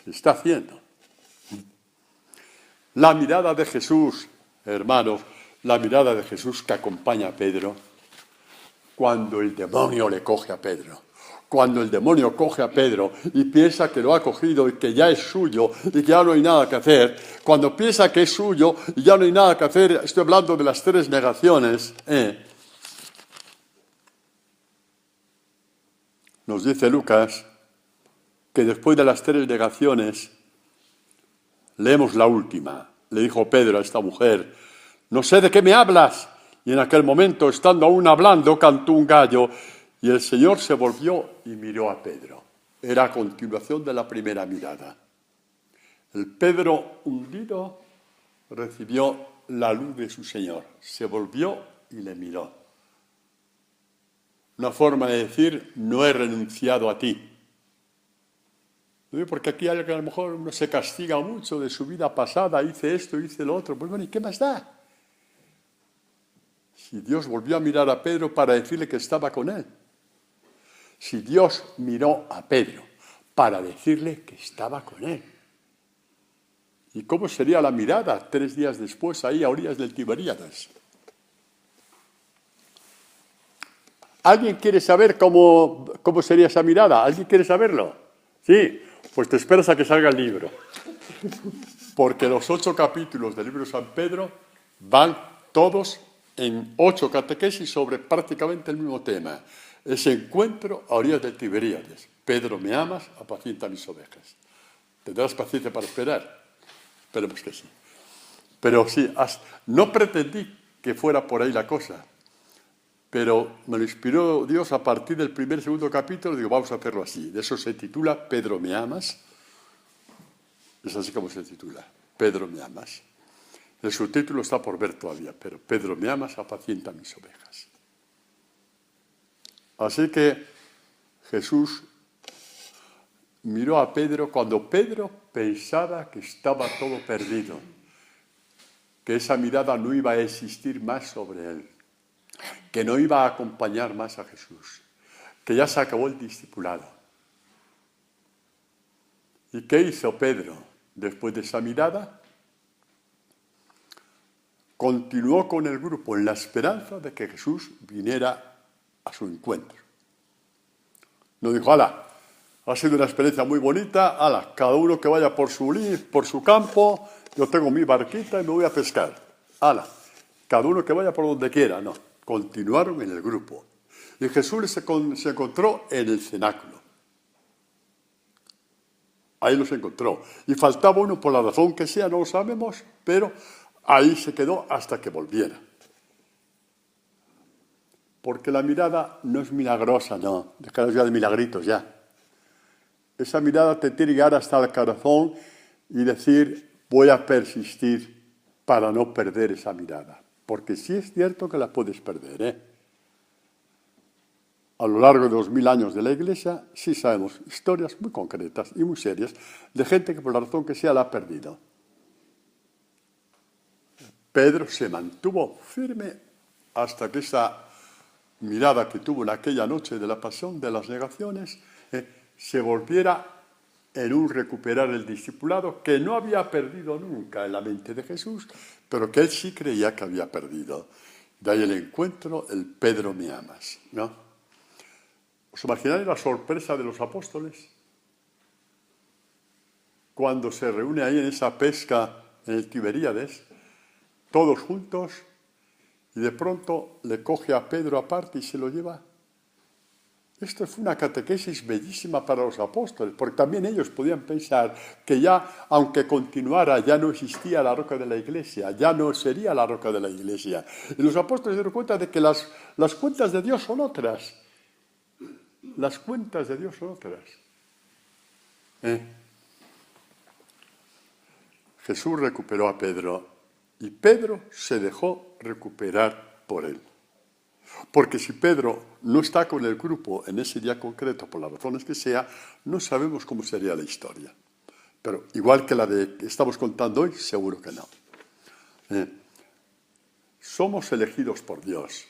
Se está haciendo. La mirada de Jesús, hermanos, la mirada de Jesús que acompaña a Pedro, cuando el demonio le coge a Pedro. Cuando el demonio coge a Pedro y piensa que lo ha cogido y que ya es suyo y que ya no hay nada que hacer, cuando piensa que es suyo y ya no hay nada que hacer, estoy hablando de las 3 negaciones, nos dice Lucas que después de las 3 negaciones, leemos la última. Le dijo Pedro a esta mujer: no sé de qué me hablas. Y en aquel momento, estando aún hablando, cantó un gallo y el Señor se volvió y miró a Pedro. Era a continuación de la primera mirada. El Pedro hundido recibió la luz de su Señor. Se volvió y le miró. Una forma de decir: no he renunciado a ti. Porque aquí a lo mejor uno se castiga mucho de su vida pasada, hice esto, hice lo otro. Pues bueno, ¿y qué más da? Si Dios volvió a mirar a Pedro para decirle que estaba con él. Si Dios miró a Pedro para decirle que estaba con él. ¿Y cómo sería la mirada 3 días después ahí a orillas del Tiberíades? ¿Alguien quiere saber cómo sería esa mirada? ¿Alguien quiere saberlo? Sí. Pues te esperas a que salga el libro. Porque los 8 capítulos del libro de San Pedro van todos en 8 catequesis sobre prácticamente el mismo tema. Ese encuentro a orillas del Tiberíades. Pedro, ¿me amas? Apacienta mis ovejas. ¿Tendrás paciencia para esperar? Esperemos que sí. Pero sí, no pretendí que fuera por ahí la cosa, pero me lo inspiró Dios a partir del segundo capítulo, digo, vamos a hacerlo así. De eso se titula Pedro, ¿me amas? Es así como se titula, Pedro, ¿me amas? El subtítulo está por ver todavía, pero Pedro, ¿me amas? Apacienta mis ovejas. Así que Jesús miró a Pedro cuando Pedro pensaba que estaba todo perdido, que esa mirada no iba a existir más sobre él, que no iba a acompañar más a Jesús, que ya se acabó el discipulado. ¿Y qué hizo Pedro después de esa mirada? Continuó con el grupo en la esperanza de que Jesús viniera a su encuentro. No dijo, ala, ha sido una experiencia muy bonita, ala, cada uno que vaya por su campo, yo tengo mi barquita y me voy a pescar. Ala, cada uno que vaya por donde quiera. No, continuaron en el grupo. Y Jesús se encontró en el cenáculo. Ahí los encontró. Y faltaba uno por la razón que sea, no lo sabemos, pero ahí se quedó hasta que volviera. Porque la mirada no es milagrosa, no. Dejaros ya de milagritos, ya. Esa mirada te tiene que llegar hasta el corazón y decir, voy a persistir para no perder esa mirada. Porque sí es cierto que la puedes perder, ¿eh? A lo largo de 2000 años de la Iglesia, sí sabemos historias muy concretas y muy serias de gente que por la razón que sea la ha perdido. Pedro se mantuvo firme hasta que esa mirada que tuvo en aquella noche de la pasión, de las negaciones, se volviera en un recuperar el discipulado que no había perdido nunca en la mente de Jesús, pero que él sí creía que había perdido. De ahí el encuentro, el Pedro, ¿me amas? ¿No? ¿Os imagináis la sorpresa de los apóstoles? Cuando se reúne ahí en esa pesca en el Tiberíades, todos juntos, y de pronto le coge a Pedro aparte y se lo lleva. Esto fue una catequesis bellísima para los apóstoles, porque también ellos podían pensar que ya, aunque continuara, ya no existía la roca de la Iglesia, ya no sería la roca de la Iglesia. Y los apóstoles se dieron cuenta de que las cuentas de Dios son otras. Las cuentas de Dios son otras. Jesús recuperó a Pedro y Pedro se dejó recuperar por él. Porque si Pedro no está con el grupo en ese día concreto, por las razones que sea, no sabemos cómo sería la historia. Pero igual que la que estamos contando hoy, seguro que no. Somos elegidos por Dios.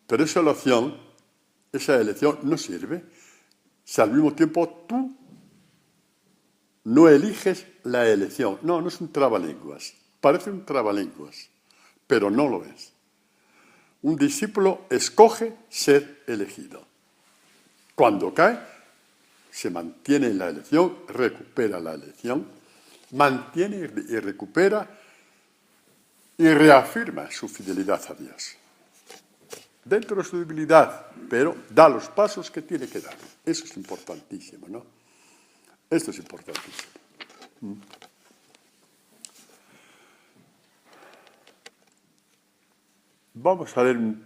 Pero esa elección no sirve si al mismo tiempo tú no eliges la elección. No, no es un trabalenguas. Parece un trabalenguas, pero no lo es. Un discípulo escoge ser elegido. Cuando cae, se mantiene en la elección, recupera la elección, mantiene y recupera y reafirma su fidelidad a Dios. Dentro de su debilidad, pero da los pasos que tiene que dar. Eso es importantísimo, ¿no? Esto es importantísimo. Vamos a leer un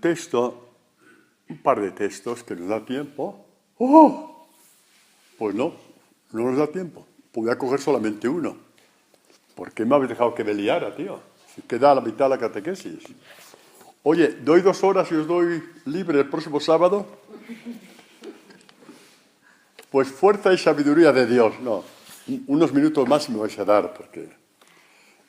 par de textos que nos da tiempo. ¡Oh! Pues no nos da tiempo. Voy a coger solamente uno. ¿Por qué me habéis dejado que me liara, tío? Si queda a la mitad de la catequesis. Oye, doy 2 horas y os doy libre el próximo sábado. Pues fuerza y sabiduría de Dios. No, unos minutos más me vais a dar, porque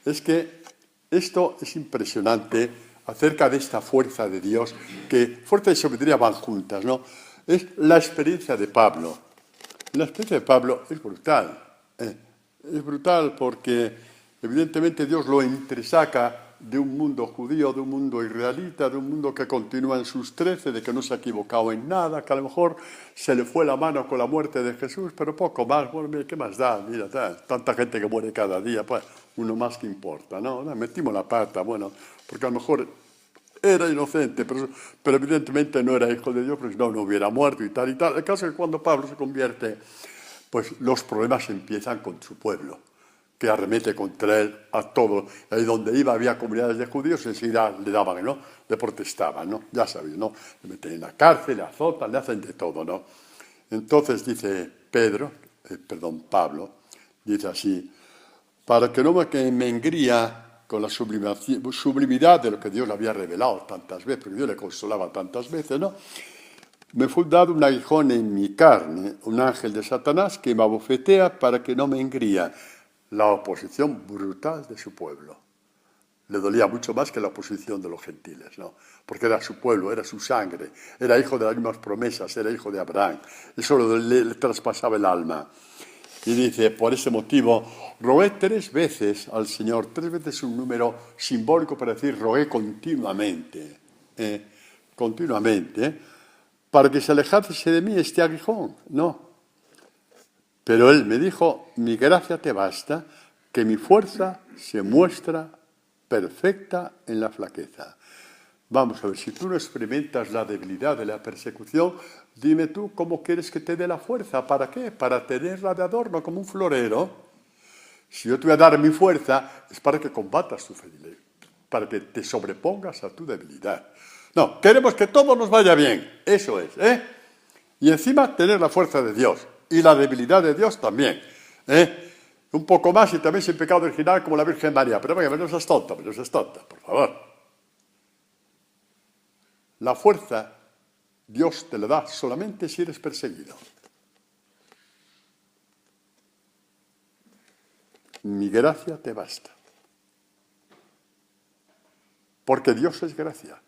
es que esto es impresionante acerca de esta fuerza de Dios, que fuerza y sabiduría van juntas, ¿no? Es la experiencia de Pablo. La experiencia de Pablo es brutal. Es brutal porque evidentemente Dios lo entresaca de un mundo judío, de un mundo israelita, de un mundo que continúa en sus 13, de que no se ha equivocado en nada, que a lo mejor se le fue la mano con la muerte de Jesús, pero poco más. Bueno, mira, ¿qué más da? Mira, tanta gente que muere cada día, pues uno más que importa, ¿no? Metimos la pata, bueno, porque a lo mejor era inocente, pero evidentemente no era hijo de Dios, porque si no, no hubiera muerto y tal y tal. El caso es que cuando Pablo se convierte, pues los problemas empiezan con su pueblo, que arremete contra él a todo. Ahí donde iba había comunidades de judíos, enseguida le daban, ¿no? Le protestaban, ¿no? Ya sabéis, ¿no? Le meten en la cárcel, le azotan, le hacen de todo, ¿no? Entonces dice Pablo, dice así, para que no me engría con la sublimidad de lo que Dios le había revelado tantas veces, porque Dios le consolaba tantas veces, ¿no? Me fue dado un aguijón en mi carne, un ángel de Satanás que me abofetea para que no me engría. La oposición brutal de su pueblo. Le dolía mucho más que la oposición de los gentiles, ¿no? Porque era su pueblo, era su sangre, era hijo de las mismas promesas, era hijo de Abraham. Eso le traspasaba el alma. Y dice, por ese motivo, rogué 3 veces al Señor. 3 veces un número simbólico para decir rogué continuamente. Para que se alejase de mí este aguijón. No. Pero él me dijo, mi gracia te basta, que mi fuerza se muestra perfecta en la flaqueza. Vamos a ver, si tú no experimentas la debilidad de la persecución, dime tú cómo quieres que te dé la fuerza. ¿Para qué? Para tenerla de adorno como un florero. Si yo te voy a dar mi fuerza, es para que combatas tu debilidad, para que te sobrepongas a tu debilidad. No, queremos que todo nos vaya bien, eso es, ¿eh? Y encima tener la fuerza de Dios. Y la debilidad de Dios también. Un poco más y también sin pecado original como la Virgen María. Pero venga, no seas tonta, por favor. La fuerza Dios te la da solamente si eres perseguido. Mi gracia te basta. Porque Dios es gracia.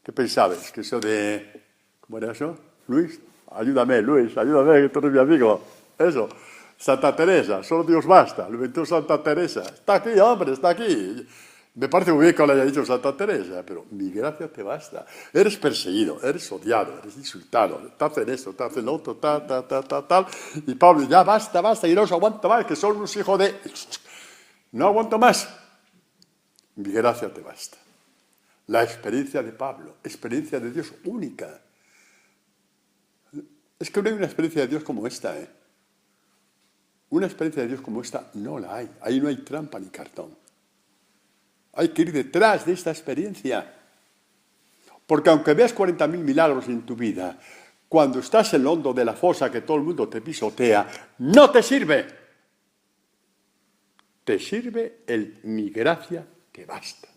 ¿Qué pensabais? Que eso de... ¿Cómo era eso? Luis, ayúdame, que tú eres mi amigo. Eso. Santa Teresa, solo Dios basta. Lo inventó Santa Teresa. Está aquí, hombre, está aquí. Me parece muy bien que lo haya dicho Santa Teresa, pero mi gracia te basta. Eres perseguido, eres odiado, eres insultado. Te hacen esto, te hacen lo otro, tal. Y Pablo, ya basta, y no os aguanto más, que son unos hijos de... No aguanto más. Mi gracia te basta. La experiencia de Pablo, experiencia de Dios única. Es que no hay una experiencia de Dios como esta, Una experiencia de Dios como esta no la hay. Ahí no hay trampa ni cartón. Hay que ir detrás de esta experiencia. Porque aunque veas 40.000 milagros en tu vida, cuando estás en el hondo de la fosa que todo el mundo te pisotea, no te sirve. Te sirve mi gracia te basta.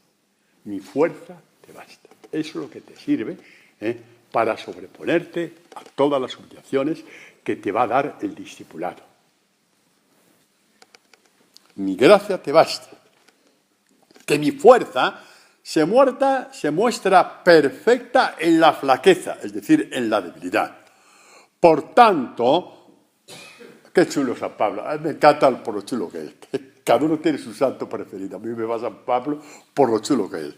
Mi fuerza te basta. Eso es lo que te sirve, para sobreponerte a todas las humillaciones que te va a dar el discipulado. Mi gracia te basta. Que mi fuerza se muestra perfecta en la flaqueza, es decir, en la debilidad. Por tanto, qué chulo San Pablo. A mí me encanta por lo chulo que es. Cada uno tiene su santo preferido. A mí me va San Pablo por lo chulo que es.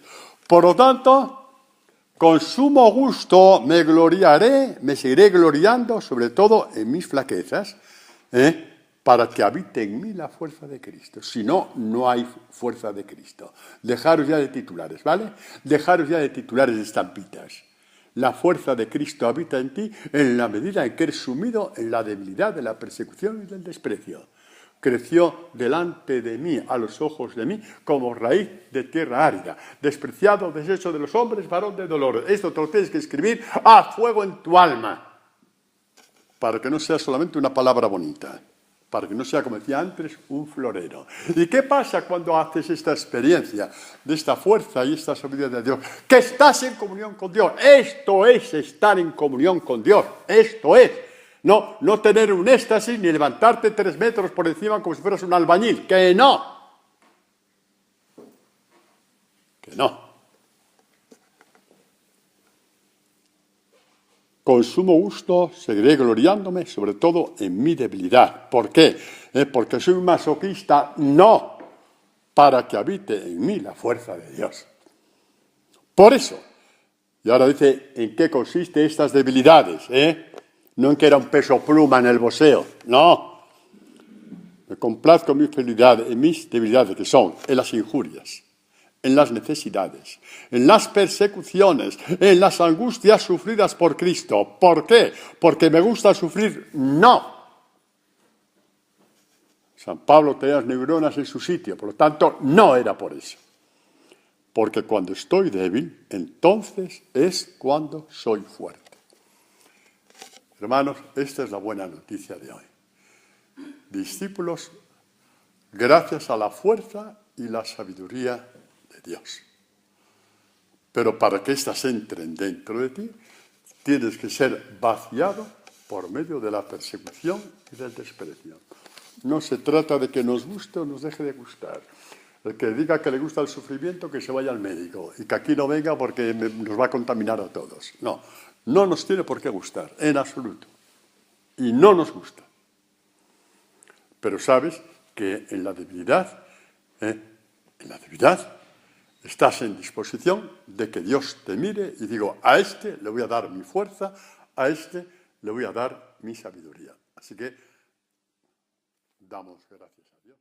Por lo tanto, con sumo gusto me seguiré gloriando, sobre todo en mis flaquezas, para que habite en mí la fuerza de Cristo. Si no, no hay fuerza de Cristo. Dejaros ya de titulares, ¿vale? Dejaros ya de titulares de estampitas. La fuerza de Cristo habita en ti en la medida en que eres sumido en la debilidad de la persecución y del desprecio. Creció delante de mí, a los ojos de mí, como raíz de tierra árida. Despreciado, deshecho de los hombres, varón de dolor. Esto te lo tienes que escribir a fuego en tu alma. Para que no sea solamente una palabra bonita. Para que no sea, como decía antes, un florero. ¿Y qué pasa cuando haces esta experiencia de esta fuerza y esta sabiduría de Dios? Que estás en comunión con Dios. Esto es estar en comunión con Dios. Esto es. No tener un éxtasis ni levantarte 3 metros por encima como si fueras un albañil. ¡Que no! ¡Que no! Con sumo gusto seguiré gloriándome, sobre todo en mi debilidad. ¿Por qué? ¿Porque soy un masoquista? No, para que habite en mí la fuerza de Dios. Por eso, y ahora dice en qué consiste estas debilidades, no en que era un peso pluma en el boxeo, no. Me complazco en en mis debilidades, que son en las injurias, en las necesidades, en las persecuciones, en las angustias sufridas por Cristo. ¿Por qué? ¿Porque me gusta sufrir? No. San Pablo tenía las neuronas en su sitio, por lo tanto, no era por eso. Porque cuando estoy débil, entonces es cuando soy fuerte. Hermanos, esta es la buena noticia de hoy. Discípulos, gracias a la fuerza y la sabiduría de Dios. Pero para que éstas entren dentro de ti, tienes que ser vaciado por medio de la persecución y del desprecio. No se trata de que nos guste o nos deje de gustar. El que diga que le gusta el sufrimiento, que se vaya al médico y que aquí no venga porque nos va a contaminar a todos. No, no nos tiene por qué gustar, en absoluto. Y no nos gusta. Pero sabes que en la debilidad, estás en disposición de que Dios te mire y digo, a este le voy a dar mi fuerza, a este le voy a dar mi sabiduría. Así que damos gracias a Dios.